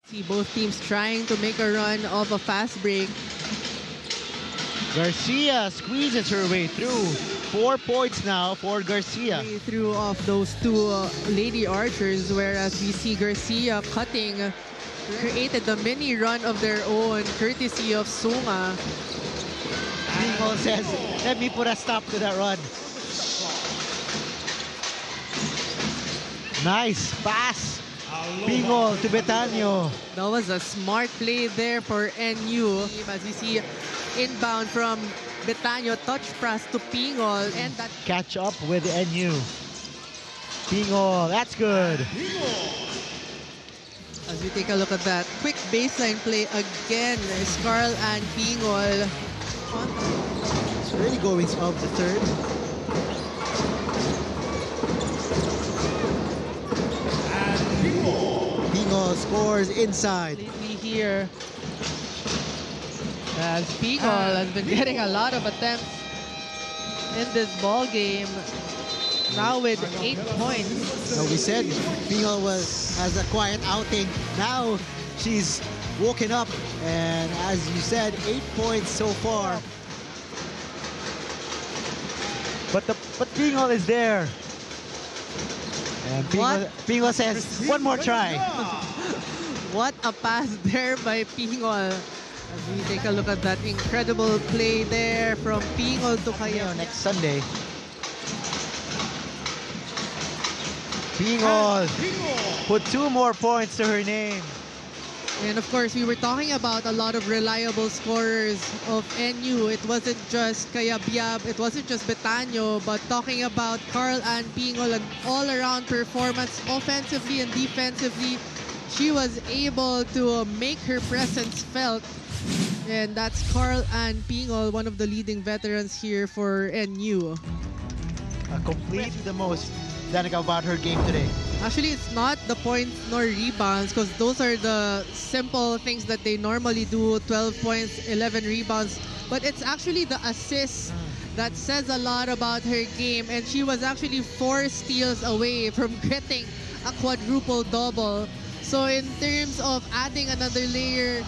See both teams trying to make a run of a fast break. Garcia squeezes her way through. 4 points now for Garcia. Through off those two lady archers, whereas we see Garcia cutting, created the mini run of their own, courtesy of Sunga. Bingol says, let me put a stop to that run. Nice pass. Bingol to Betanyo. That was a smart play there for NU. As you see, inbound from Betanyo, touch pass to Pingol, and that Catch up with NU. Bingol, that's good. as we take a look at that quick baseline play again, Carl and Pingol. It's really going of the third. Bingol scores inside. Lately here, as Pingol has been getting a lot of attempts in this ball game. Now with 8 points. So we said Bingol has a quiet outing. Now she's woken up, and as you said, 8 points so far. But Bingol is there. And Bingol says, one more try. What a pass there by Pingol. As we take a look at that incredible play there from Pingol to Kaya. Next Sunday. Bingol put 2 more points to her name. And of course, we were talking about a lot of reliable scorers of NU. It wasn't just Kaya Biab, it wasn't just Betanyo, but talking about Carl Ann Pingol, an all-around performance offensively and defensively. She was able to make her presence felt. And that's Carl Ann Pingol, one of the leading veterans here for NU. Complete the most, Danica, about her game today. Actually, it's not the points nor rebounds, because those are the simple things that they normally do, 12 points, 11 rebounds. But it's actually the assists that says a lot about her game. And she was actually 4 steals away from getting a quadruple double. So in terms of adding another layer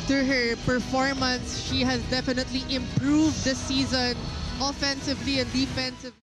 to her performance, she has definitely improved this season offensively and defensively.